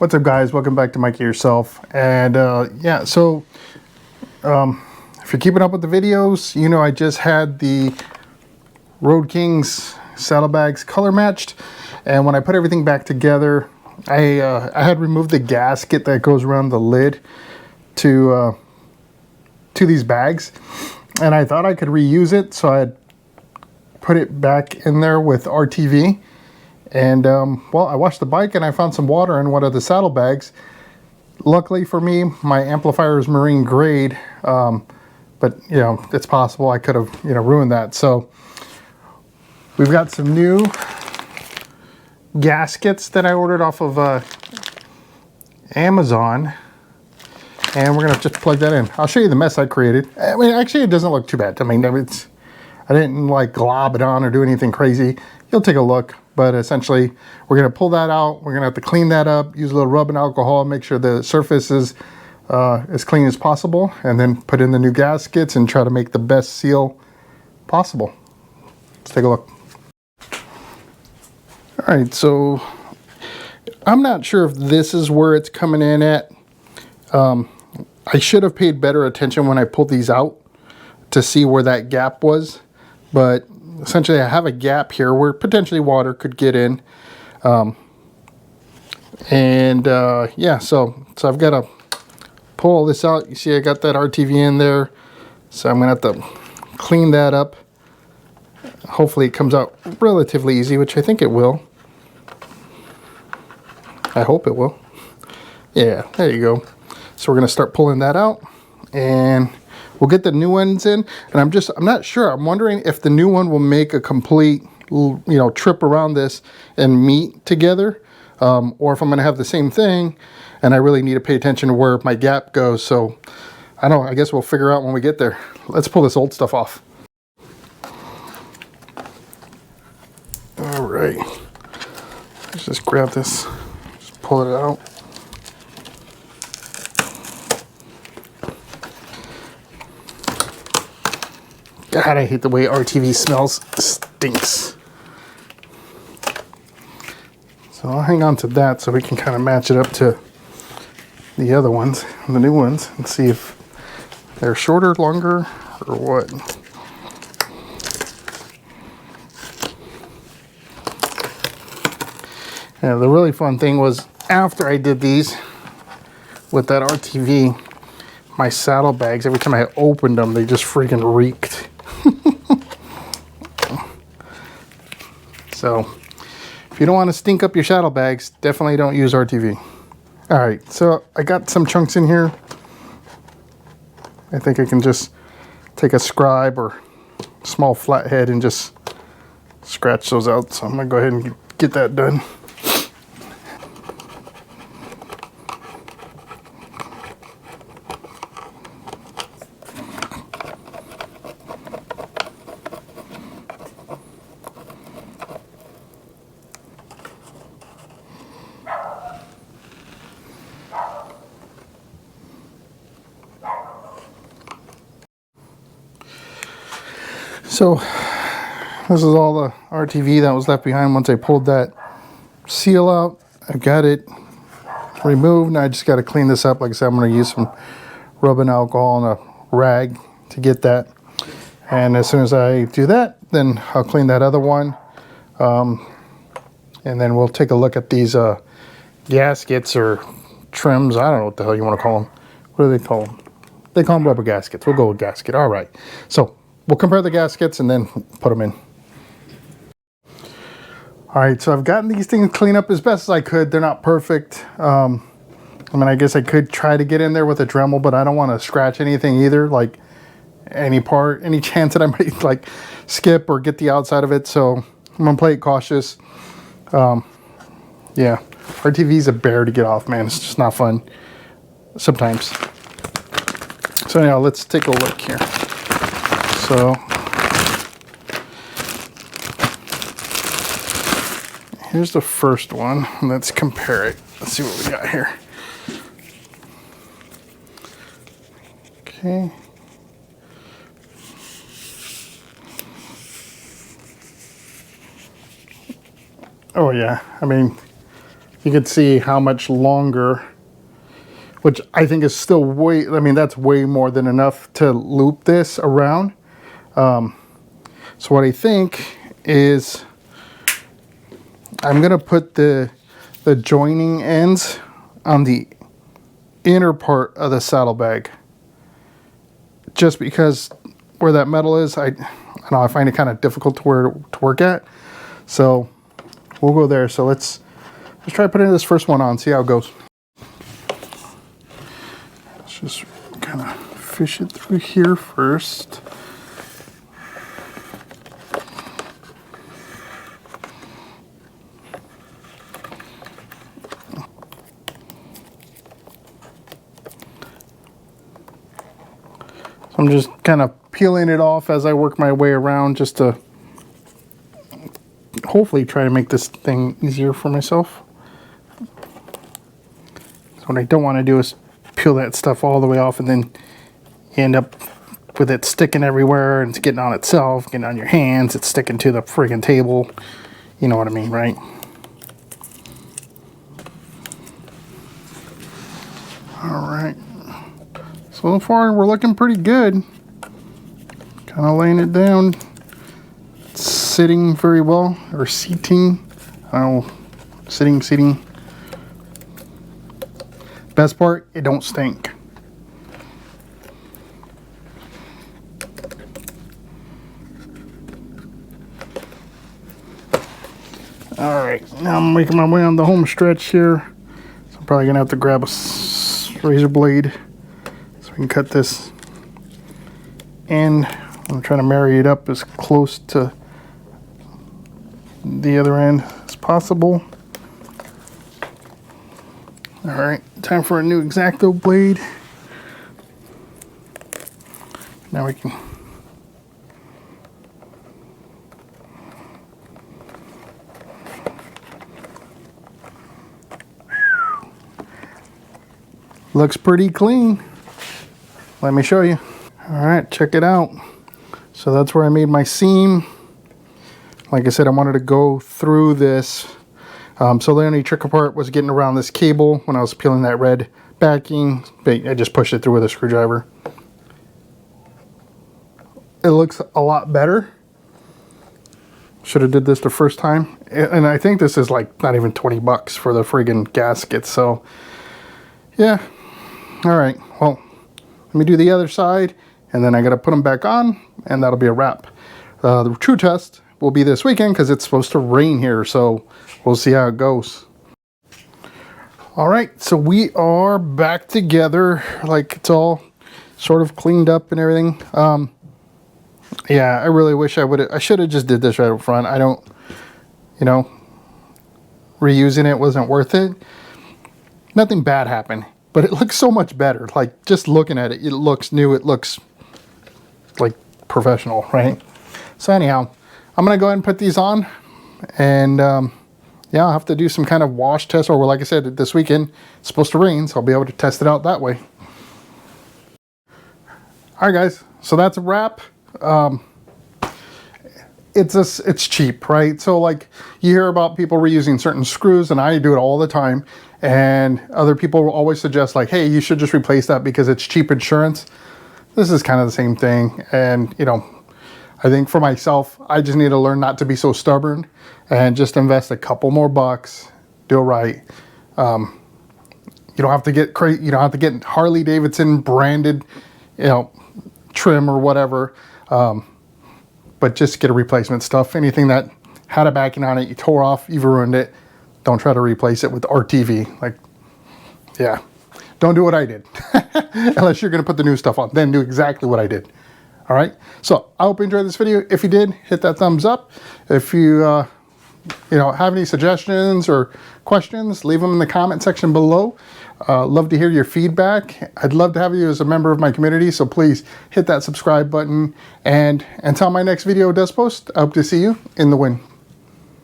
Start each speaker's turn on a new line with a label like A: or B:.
A: What's up, guys? Welcome back to Mikey Yourself. And yeah, so if you're keeping up with the videos, you know I just had the Road Kings saddlebags color matched, and when I put everything back together, I had removed the gasket that goes around the lid to these bags, and I thought I could reuse it, so I had put it back in there with RTV. And well, I washed the bike and I found some water in one of the saddlebags. Luckily for me, my amplifier is marine grade, but you know, it's possible I could have, you know, ruined that. So we've got some new gaskets that I ordered off of Amazon, and we're gonna just plug that in. I'll show you the mess I created. I mean, actually, it doesn't look too bad. I mean, I didn't like glob it on or do anything crazy. You'll take a look. But essentially, we're going to pull that out. We're going to have to clean that up, use a little rubbing alcohol, make sure the surface is as clean as possible, and then put in the new gaskets and try to make the best seal possible. Let's take a look. All right, so I'm not sure if this is where it's coming in at. I should have paid better attention when I pulled these out to see where that gap was, but essentially I have a gap here where potentially water could get in, yeah, so I've got to pull all this out. You see I got that RTV in there, so I'm gonna have to clean that up. Hopefully it comes out relatively easy, which I think it will. I hope it will. Yeah, there you go. So we're gonna start pulling that out, and we'll get the new ones in, and I'm not sure. I'm wondering if the new one will make a complete, you know, trip around this and meet together, or if I'm gonna have the same thing, and I really need to pay attention to where my gap goes. So I don't know. I guess we'll figure out when we get there. Let's pull this old stuff off. All right. Let's just grab this, just pull it out. God, I hate the way RTV smells. It stinks. So I'll hang on to that so we can kind of match it up to the other ones, the new ones, and see if they're shorter, longer, or what. Yeah, the really fun thing was after I did these with that RTV, my saddlebags, every time I opened them, they just freaking reeked. So if you don't want to stink up your saddlebags, definitely don't use RTV. All right, so I got some chunks in here. I think I can just take a scribe or small flathead and just scratch those out. So I'm gonna go ahead and get that done. So this is all the RTV that was left behind once I pulled that seal out. I got it removed. Now I just got to clean this up. Like I said, I'm going to use some rubbing alcohol and a rag to get that. And as soon as I do that, then I'll clean that other one. And then we'll take a look at these gaskets or trims. I don't know what the hell you want to call them. What do they call them? They call them rubber gaskets. We'll go with gasket. All right. So we'll compare the gaskets and then put them in. All right, so I've gotten these things cleaned up as best as I could. They're not perfect. I mean, I guess I could try to get in there with a Dremel, but I don't want to scratch anything either, like any chance that I might like skip or get the outside of it. So I'm gonna play it cautious. Yeah, RTV's a bear to get off, man. It's just not fun sometimes. So anyhow, let's take a look here. So here's the first one. Let's compare it. Let's see what we got here. Okay. Oh yeah, I mean, you can see how much longer, which I think is still way, I mean, that's way more than enough to loop this around. So what I think is I'm gonna put the joining ends on the inner part of the saddlebag, just because where that metal is, I know I find it kind of difficult to work at. So we'll go there. So let's try putting this first one on, see how it goes. Let's just kind of fish it through here first. So I'm just kind of peeling it off as I work my way around, just to hopefully try to make this thing easier for myself. So what I don't want to do is peel that stuff all the way off and then you end up with it sticking everywhere and it's getting on itself, getting on your hands, it's sticking to the friggin' table. You know what I mean, right? Alright. So far we're looking pretty good. Kind of laying it down. It's sitting very well, or seating. I don't know, seating. Best part, it don't stink. Alright, now I'm making my way on the home stretch here. So I'm probably gonna have to grab a razor blade so we can cut this end. I'm trying to marry it up as close to the other end as possible. Alright, time for a new X-Acto blade. Now we can looks pretty clean. Let me show you. Alright, check it out. So that's where I made my seam. Like I said, I wanted to go through this. So the only tricky part was getting around this cable when I was peeling that red backing. But I just pushed it through with a screwdriver. It looks a lot better. Should have did this the first time. And I think this is like not even 20 bucks for the friggin' gasket. So yeah. Alright, well, let me do the other side. And then I gotta put them back on, and that'll be a wrap. The true test will be this weekend because it's supposed to rain here, so we'll see how it goes. All right, so we are back together. Like, it's all sort of cleaned up and everything. Yeah, I really wish I should have just did this right up front. I don't, you know, reusing it wasn't worth it. Nothing bad happened, but it looks so much better. Like, just looking at it, it looks new. It looks like professional, right? So anyhow, I'm gonna go ahead and put these on, and yeah, I'll have to do some kind of wash test, or like I said, this weekend it's supposed to rain, so I'll be able to test it out that way. All right, guys, so that's a wrap. It's cheap, right? So like, you hear about people reusing certain screws, and I do it all the time, and other people will always suggest like, hey, you should just replace that because it's cheap insurance. This is kind of the same thing, and you know, I think for myself, I just need to learn not to be so stubborn and just invest a couple more bucks, do it right. You don't have to get crazy. You don't have to get Harley Davidson branded, you know, trim or whatever. But just get a replacement stuff. Anything that had a backing on it, you tore off, you've ruined it. Don't try to replace it with RTV. Like, yeah, don't do what I did. Unless you're gonna put the new stuff on, then do exactly what I did. All right, so I hope you enjoyed this video. If you did, hit that thumbs up. If you you know, have any suggestions or questions, leave them in the comment section below. Love to hear your feedback. I'd love to have you as a member of my community, so please hit that subscribe button. And until my next video does post, I hope to see you in the wind.